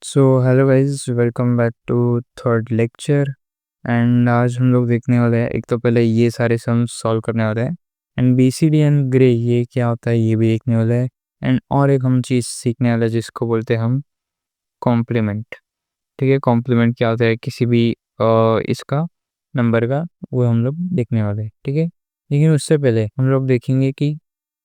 So hello guys, welcome back to third lecture. And आज हम लोग देखने वाले हैं, एक तो पहले ये सारे सम्स सॉल्व करने वाले हैं एंड BCD एंड ग्रे ये क्या होता है ये भी देखने वाले हैं। एंड और एक हम चीज़ सीखने वाले हैं जिसको बोलते हैं हम कॉम्प्लीमेंट। ठीक है, कॉम्प्लीमेंट क्या होता है किसी भी इसका नंबर का, वो हम लोग देखने वाले हैं। ठीक है, लेकिन उससे पहले हम लोग देखेंगे कि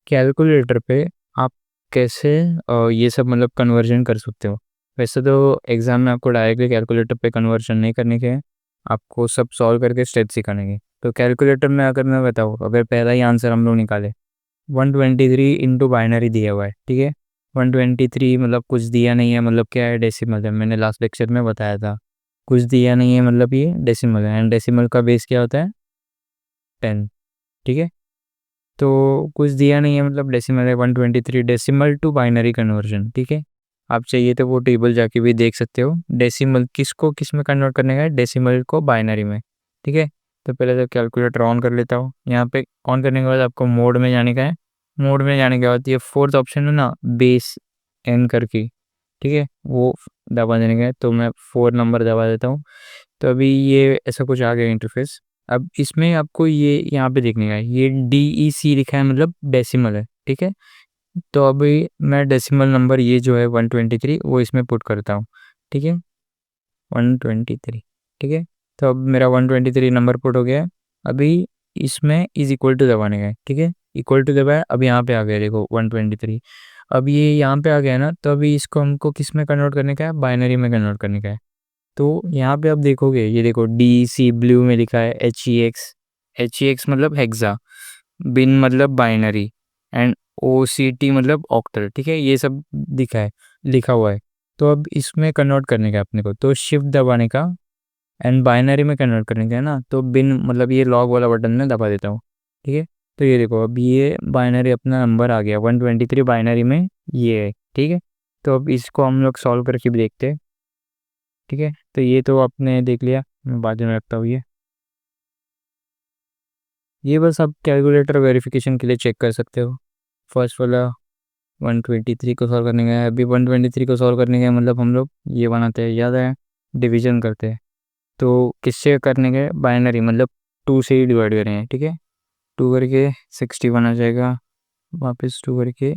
कैलकुलेटर पे आप कैसे ये सब मतलब कन्वर्जन कर सकते हो। वैसे तो एग्ज़ाम में आपको डायरेक्टली कैलकुलेटर पे कन्वर्जन नहीं करने के हैं, आपको सब सॉल्व करके स्टेप सिखाने के। तो कैलकुलेटर में अगर मैं बताऊँ, अगर पहला ही आंसर हम लोग निकाले 123 इंटू बाइनरी दिया हुआ है। ठीक है, 123 मतलब कुछ दिया नहीं है, मतलब क्या है, डेसिमल है। मैंने लास्ट लेक्चर में बताया था कुछ दिया नहीं है मतलब ये डेसिमल है, एंड डेसिमल का बेस क्या होता है 10। ठीक है, तो कुछ दिया नहीं है मतलब डेसिमल है 123, डेसिमल टू बाइनरी कन्वर्जन। ठीक है, आप चाहिए तो वो टेबल जाके भी देख सकते हो, डेसिमल किसको किस में कन्वर्ट करने का है, डेसिमल को बाइनरी में। ठीक है, तो पहले तो कैलकुलेटर ऑन कर लेता हूँ। यहाँ पे ऑन करने के बाद आपको मोड में जाने का है। मोड में जाने के बाद ये फोर्थ ऑप्शन है ना, बेस एन करके, ठीक है, वो दबा देने का है। तो मैं 4 नंबर दबा देता हूँ। तो अभी ये ऐसा कुछ आ गया इंटरफेस। अब इसमें आपको ये यहाँ पे देखने का है, ये DEC लिखा है मतलब डेसिमल है। ठीक है, तो अभी मैं डेसिमल नंबर ये जो है 123 वो इसमें पुट करता हूँ। ठीक है, 123। ठीक है, तो अब मेरा 123 नंबर पुट हो गया है। अभी इसमें इज इक्वल टू दबाने का है। ठीक है, इक्वल टू दबाया, अब यहाँ पे आ गया देखो 123। अब ये यहाँ पे आ गया ना, तो अभी इसको हमको किस में कन्वर्ट करने का है, बाइनरी में कन्वर्ट करने का है। तो यहाँ पे आप देखोगे, ये देखो DEC ब्लू में लिखा है HEX। HEX मतलब हेक्सा, बिन मतलब बाइनरी, एंड OCT मतलब ऑक्टल। ठीक है, ये सब दिखा है, लिखा हुआ है। तो अब इसमें कन्वर्ट करने का अपने को, तो शिफ्ट दबाने का, एंड बाइनरी में कन्वर्ट करने का है ना, तो बिन मतलब ये लॉग वाला बटन में दबा देता हूँ। ठीक है, तो ये देखो अब ये बाइनरी अपना नंबर आ गया 123 बाइनरी में ये है। ठीक है, तो अब इसको हम लोग सॉल्व करके भी देखते हैं। ठीक है, तो ये तो आपने देख लिया, मैं बाद में रखता हूँ ये बस आप कैलकुलेटर वेरिफिकेशन के लिए चेक कर सकते हो। फर्स्ट वाला 123 को सॉल्व करने का है। अभी 123 को सॉल्व करने का मतलब हम लोग ये बनाते हैं, याद है, डिवीजन करते हैं। तो किससे करने का, बाइनरी मतलब 2 से ही डिवाइड करेंगे। ठीक है, 2 करके 61 आ जाएगा, वापस 2 करके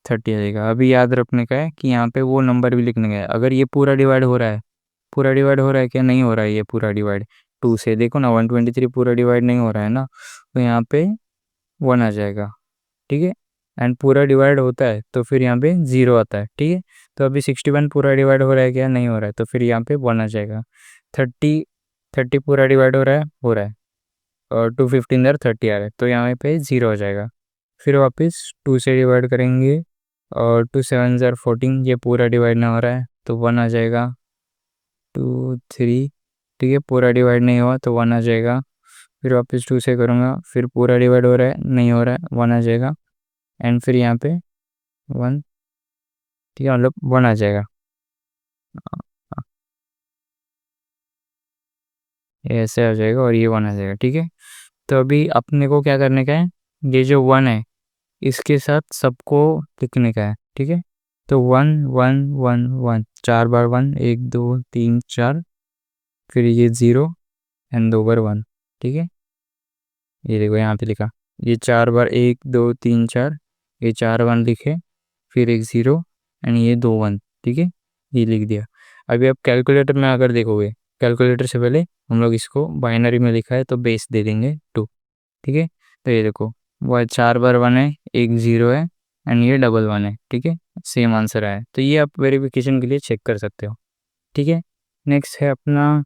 30 आ जाएगा। अभी याद रखने का है कि यहाँ पे वो नंबर भी लिखने का है, अगर ये पूरा डिवाइड हो रहा है, पूरा डिवाइड हो रहा है क्या, नहीं हो रहा है ये पूरा डिवाइड 2 से, देखो ना 123 पूरा डिवाइड नहीं हो रहा है ना, तो यहाँ पे 1 आ जाएगा। ठीक है, एंड पूरा डिवाइड होता है तो फिर यहाँ पे 0 आता है। ठीक है, तो अभी 61 पूरा डिवाइड हो रहा है क्या, नहीं हो रहा है, तो फिर यहाँ पे 1 आ जाएगा। 30 30 पूरा डिवाइड हो रहा है, हो रहा है, और 215 इधर 30 आ रहा है, तो यहाँ पे 0 हो जाएगा। फिर वापस 2 से डिवाइड करेंगे, और 2 7 ज़र 14, ये पूरा डिवाइड ना हो रहा है तो 1 आ जाएगा। 2 3, ठीक है, पूरा डिवाइड नहीं हुआ तो 1 आ जाएगा। फिर वापस 2 से करूँगा, फिर पूरा डिवाइड हो रहा है, नहीं हो रहा है, 1 आ जाएगा। एंड फिर यहाँ पे 1, ठीक है, मतलब 1 आ जाएगा। ये ऐसे आ जाएगा और ये 1 आ जाएगा। ठीक है, तो अभी अपने को क्या करने का है, ये जो 1 है इसके साथ सबको लिखने का है। ठीक है, तो 1 1 1 1, 4 बार 1, 1 2 3 4, फिर ये 0 एंड 2 बार 1। ठीक है, ये देखो यहाँ पे लिखा, ये 4 बार 1 2 3 4, ये 4 1 लिखे, फिर एक 0 एंड ये 2 1। ठीक है, ये लिख दिया। अभी आप कैलकुलेटर में अगर देखोगे, कैलकुलेटर से पहले हम लोग इसको बाइनरी में लिखा है तो बेस दे देंगे 2। ठीक है, तो ये देखो, वो 4 बार 1 है, एक 0 है, एंड ये डबल 1 है। ठीक है, सेम आंसर आया, तो ये आप वेरिफिकेशन के लिए चेक कर सकते हो। ठीक है, नेक्स्ट है अपना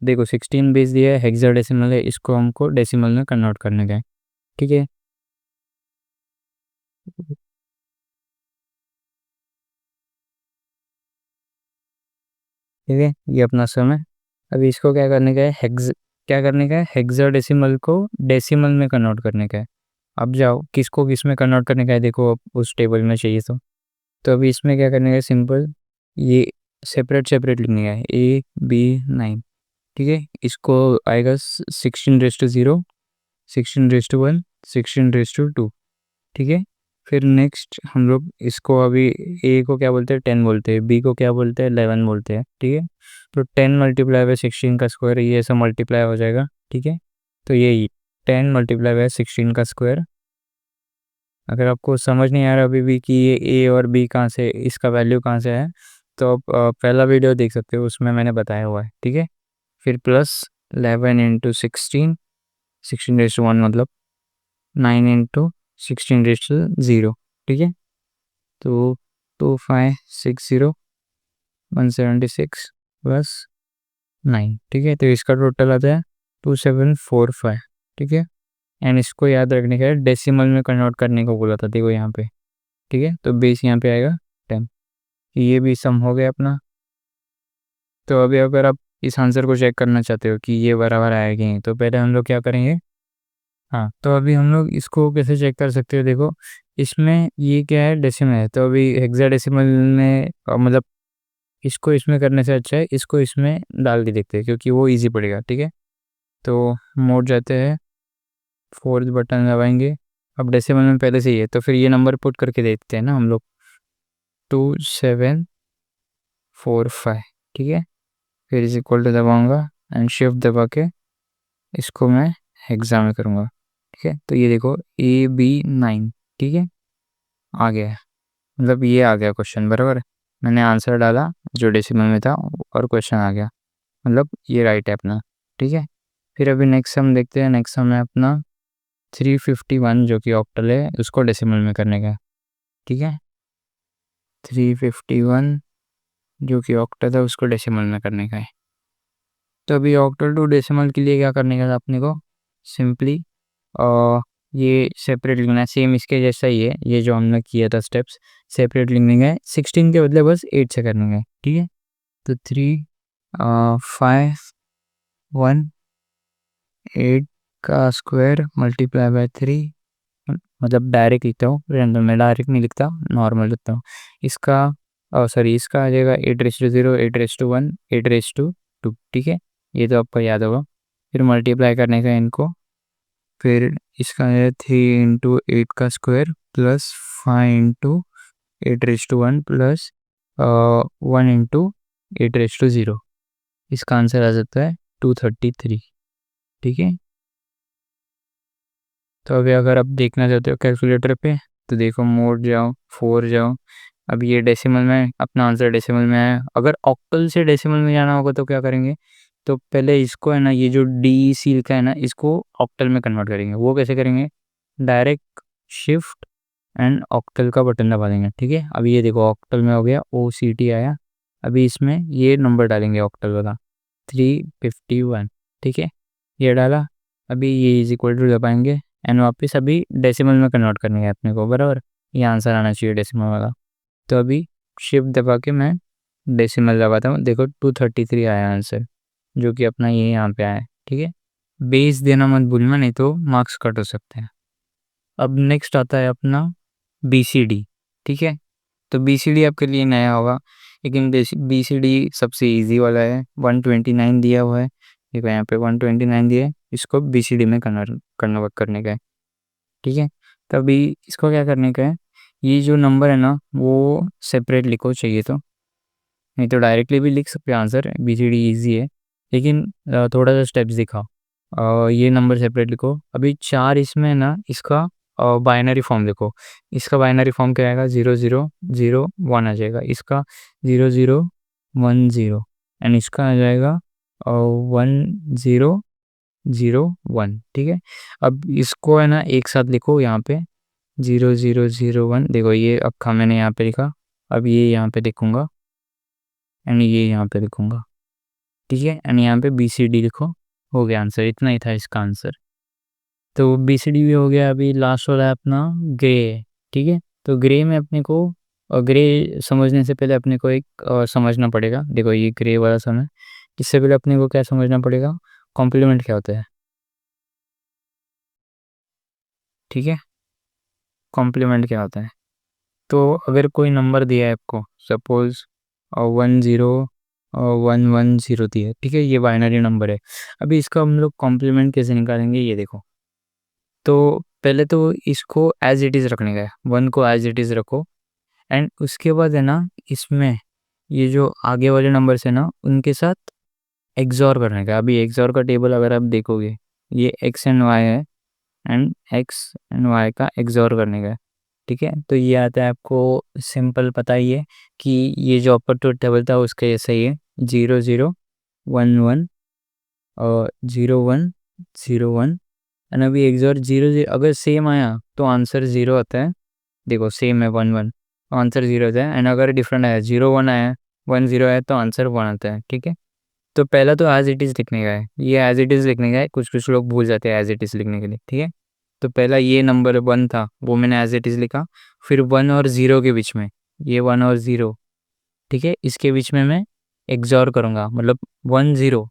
देखो 16 बेस दिया है, हेक्साडेसिमल है, इसको हमको डेसिमल में कन्वर्ट करने का है। ठीक है, ठीक है, ये अपना सम है। अभी इसको क्या करने का है, क्या करने का है, हेक्साडेसिमल को डेसिमल में कन्वर्ट करने का है। अब जाओ किसको किस में कन्वर्ट करने का है, देखो अब उस टेबल में चाहिए तो अभी इसमें क्या करने का है, सिंपल ये सेपरेट सेपरेट लिखने का है, A B 9। ठीक है, इसको आएगा 16 raise to 0, 16 raise to 1, 16 raise to 2। ठीक है, फिर नेक्स्ट हम लोग इसको अभी ए को क्या बोलते हैं 10 बोलते हैं, बी को क्या बोलते हैं 11 बोलते हैं, ठीक है। तो 10 मल्टीप्लाई बाय 16 का स्क्वायर ये सब मल्टीप्लाई हो जाएगा, ठीक है। तो ये 10 मल्टीप्लाई बाय 16 का स्क्वायर। अगर आपको समझ नहीं आ रहा अभी भी कि ये ए और बी कहाँ से, इसका वैल्यू कहाँ से है, तो आप पहला वीडियो देख सकते हो, उसमें मैंने बताया हुआ है, ठीक है। फिर प्लस 11 इंटू 16, 16 रेज़ टू 1 मतलब 9 इंटू 16 रेज़ टू 0, ठीक है। तो 2560 176 प्लस 9, ठीक है। तो इसका टोटल आता है 2745, ठीक है। एंड इसको याद रखने का है, डेसिमल में कन्वर्ट करने को बोला था, देखो यहाँ पे, ठीक है। तो बेस यहाँ पे आएगा 10। ये भी सम हो गया अपना। तो अभी अगर आप इस आंसर को चेक करना चाहते हो कि ये बराबर आया कि नहीं, तो पहले हम लोग क्या करेंगे, हाँ, तो अभी हम लोग इसको कैसे चेक कर सकते हो, देखो इसमें ये क्या है, डेसिमल है, तो अभी हेक्साडेसिमल में मतलब इसको इसमें करने से अच्छा है इसको इसमें डाल के देखते हैं, क्योंकि वो इजी पड़ेगा, ठीक है। तो मोड जाते हैं, फोर्थ बटन दबाएंगे। अब डेसिमल में पहले से ही है, तो फिर ये नंबर पुट करके देखते हैं ना हम लोग, 2745, ठीक है। फिर इज इक्वल टू दबाऊंगा एंड शिफ्ट दबा के इसको मैं हेक्सा में करूँगा, ठीक है। तो ये देखो AB9, ठीक है, आ गया है, मतलब ये आ गया क्वेश्चन बराबर। मैंने आंसर डाला जो डेसिमल में था और क्वेश्चन आ गया, मतलब ये राइट है अपना, ठीक है। फिर अभी नेक्स्ट सम देखते हैं। नेक्स्ट सम है अपना 351 जो कि ऑक्टल है, उसको डेसिमल में करने का है, ठीक है। 351 जो कि ऑक्टल है उसको डेसिमल में करने का है। तो अभी ऑक्टल टू डेसिमल के लिए क्या करने का था अपने को, सिंपली ये सेपरेट लिखना है, सेम इसके जैसा ही है, ये जो हमने किया था स्टेप्स सेपरेट लिखने का है, 16 के बदले बस 8 से करने का है, ठीक है। तो 351 का स्क्वायर मल्टीप्लाई बाय 3, मतलब डायरेक्ट लिखता हूँ, रैंडम में डायरेक्ट नहीं लिखता, नॉर्मल लिखता हूँ। इसका सॉरी इसका आ जाएगा 8 raise to 0, 8 raise to 1, 8 raise to 2, ठीक है। ये तो आपको याद होगा। फिर मल्टीप्लाई करने का इनको, फिर इसका है 3 इंटू 8 का square plus 5 into 8 raise to 1 plus 1 into 8 raise to 0। इसका आंसर आ जाता है 233, ठीक है। तो अभी अगर आप देखना चाहते हो कैलकुलेटर पे, तो देखो मोड जाओ, 4 जाओ। अब ये डेसिमल में, अपना आंसर डेसिमल में है। अगर ऑक्टल से डेसिमल में जाना होगा तो क्या करेंगे, तो पहले इसको है ना, ये जो डी सी लिखा है ना, इसको ऑक्टल में कन्वर्ट करेंगे। वो कैसे करेंगे, डायरेक्ट शिफ्ट एंड ऑक्टल का बटन दबा देंगे, ठीक है। अभी ये देखो ऑक्टल में हो गया, OCT आया। अभी इसमें ये नंबर डालेंगे ऑक्टल वाला 351, ठीक है, ये डाला। अभी ये इज इक्वल टू दबाएंगे एंड वापस अभी डेसिमल में कन्वर्ट करनी है अपने को बराबर। ये आंसर आना चाहिए डेसिमल वाला। तो अभी शिफ्ट दबा के मैं डेसिमल दबाता हूँ, देखो 233 आया आंसर, जो कि अपना ये यहाँ पे आया है, ठीक है। बेस देना मत भूलना, नहीं तो मार्क्स कट हो सकते हैं। अब नेक्स्ट आता है अपना BCD, ठीक है। तो BCD आपके लिए नया होगा, लेकिन BCD सबसे इजी वाला है। 129 दिया हुआ है, देखो यहाँ पे 129 दिया है, इसको BCD में कन्वर्ट करने का है, ठीक है। तभी इसको क्या करने का है, ये जो नंबर है ना वो सेपरेट लिखो चाहिए तो, नहीं तो डायरेक्टली भी लिख सकते हो आंसर, BCD ईजी है, लेकिन थोड़ा सा स्टेप्स दिखाओ। ये नंबर सेपरेट लिखो। अभी 4 इसमें है ना, इसका बाइनरी फॉर्म देखो। इसका बाइनरी फॉर्म क्या आएगा, 0001 आ जाएगा, इसका 0010 एंड इसका आ जाएगा 1001, ठीक है। अब इसको है ना एक साथ लिखो यहाँ पे 0001, देखो ये अब मैंने यहाँ पे लिखा। अब ये यहाँ पे लिखूँगा एंड ये यहाँ पे लिखूँगा, ठीक है। एंड यहाँ पे BCD लिखो, हो गया आंसर, इतना ही था इसका आंसर। तो BCD भी हो गया। अभी लास्ट वाला है अपना ग्रे, ठीक है। तो ग्रे में अपने को ग्रे समझने से पहले अपने को एक समझना पड़ेगा, देखो ये ग्रे वाला सम है, इससे पहले अपने को क्या समझना पड़ेगा, कॉम्प्लीमेंट क्या होता है, ठीक है। कॉम्प्लीमेंट क्या होता है, तो अगर कोई नंबर दिया है आपको, सपोज 10 1 1 0 दिया है, ठीक है, ये बाइनरी नंबर है। अभी इसका हम लोग कॉम्प्लीमेंट कैसे निकालेंगे, ये देखो। तो पहले तो इसको एज इट इज़ रखने का है, 1 को एज इट इज़ रखो एंड उसके बाद है ना इसमें ये जो आगे वाले नंबर्स है ना उनके साथ एक्सॉर करने का। अभी एक्सॉर का टेबल अगर आप देखोगे ये एक्स एंड वाई है एंड एक्स एंड वाई का एक्सॉर करने का है, ठीक है। तो ये आता है आपको सिंपल पता ही है कि ये जो अपर ट्रुथ टेबल था उसका ऐसा ही है 0 0 1 1 और 0 1 0 1 एंड अभी एक्सॉर 0 0 अगर सेम आया तो आंसर 0 आता है। देखो सेम है 1 1 आंसर 0 आता है एंड अगर डिफरेंट आया 0 1 आया 1 0 आया तो आंसर 1 आता है, ठीक है। तो पहला तो एज इट इज़ लिखने का है, ये एज इट इज़ लिखने का है, कुछ कुछ लोग भूल जाते हैं एज इट इज़ लिखने के लिए, ठीक है। तो पहला ये नंबर 1 था वो मैंने एज इट इज़ लिखा, फिर 1 और 0 के बीच में ये 1 और 0, ठीक है, इसके बीच में मैं एक्सॉर करूँगा, मतलब 1 0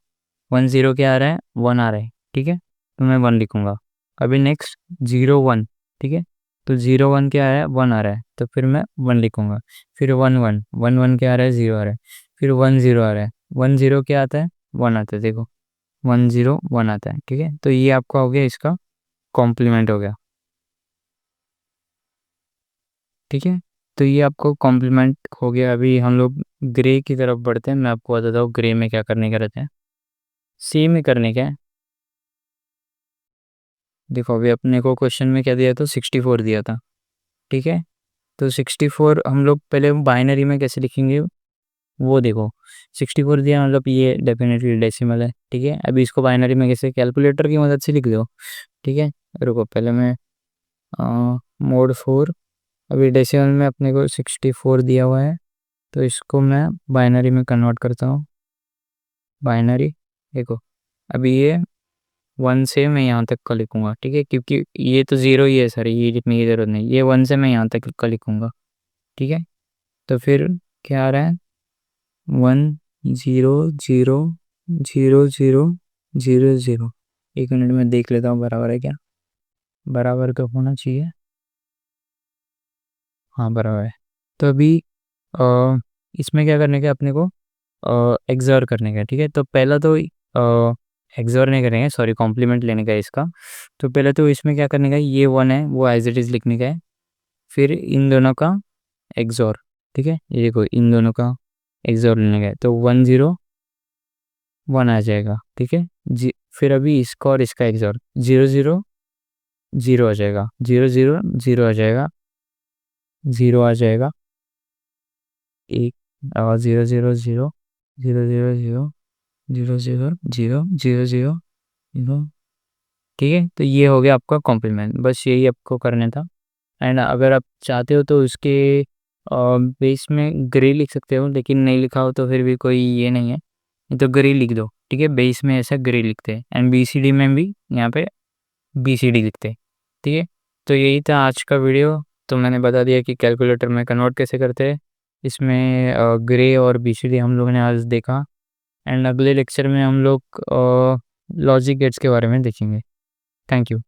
1 0 क्या आ रहा है 1 आ रहा है, ठीक है, तो मैं 1 लिखूँगा। अभी नेक्स्ट 0 1, ठीक है, तो 0 1 क्या आ रहा है 1 आ रहा है, तो फिर मैं 1 लिखूँगा। फिर 1 1 1 1 क्या आ रहा है 0 आ रहा है, फिर 1 0 आ रहा है, 1 0 क्या आता है 1 आता है, देखो 1 0 1 आता है, ठीक है। तो ये आपका हो गया इसका कॉम्प्लीमेंट हो गया, ठीक है। तो ये आपको कॉम्प्लीमेंट हो गया। अभी हम लोग ग्रे की तरफ बढ़ते हैं, मैं आपको बताता हूँ ग्रे में क्या करने का रहता है। सेम ही करने का है। देखो अभी अपने को क्वेश्चन में क्या दिया था 64 दिया था, ठीक है। तो 64 हम लोग पहले बाइनरी में कैसे लिखेंगे वो देखो, 64 दिया मतलब ये डेफिनेटली डेसिमल है, ठीक है। अभी इसको बाइनरी में कैसे कैलकुलेटर की मदद से लिख दो, ठीक है। रुको पहले मैं मोड 4, अभी डेसिमल में अपने को 64 दिया हुआ है, तो इसको मैं बाइनरी में कन्वर्ट करता हूँ। बाइनरी देखो अभी ये 1 से मैं यहाँ तक का लिखूँगा, ठीक है, क्योंकि ये तो 0 ही है सर, ये लिखने की ज़रूरत नहीं, ये 1 से मैं यहाँ तक का लिखूँगा, ठीक है। तो फिर क्या आ रहा है 1 0 0 0 0 0 0। एक मिनट में देख लेता हूँ बराबर है क्या, बराबर का होना चाहिए, हाँ बराबर है। तो अभी इसमें क्या करने का अपने को एक्सॉर करने का, ठीक है। तो पहला तो एक्सॉर नहीं करेंगे, सॉरी कॉम्प्लीमेंट लेने का है इसका। तो पहले तो इसमें क्या करने का है, ये 1 है वो एज इट इज़ लिखने का है, फिर इन दोनों का एक्सॉर, ठीक है। ये देखो इन दोनों का एक्सॉर लेने का है, तो 1 0 1 आ जाएगा, ठीक है जी। फिर अभी इसका और इसका एक्सॉर 0 0 0 आ जाएगा, 0 0 0 आ जाएगा, 0 आ जाएगा, एक 0 0 0 0 0 0 0 0 0 0 0 0, ठीक है। तो ये हो गया आपका कॉम्प्लीमेंट, बस यही आपको करना था। एंड अगर आप चाहते हो तो उसके बेस में ग्रे लिख सकते हो, लेकिन नहीं लिखा हो तो फिर भी कोई ये नहीं है, तो ग्रे लिख दो, ठीक है। बेस में ऐसा ग्रे लिखते हैं एंड BCD में भी यहाँ पे BCD लिखते हैं, ठीक है। तो यही था आज का वीडियो। तो मैंने बता दिया कि कैलकुलेटर में कन्वर्ट कैसे करते हैं, इसमें ग्रे और BCD हम लोगों ने आज देखा। एंड अगले लेक्चर में हम लोग लॉजिक गेट्स के बारे में देखेंगे। Thank you.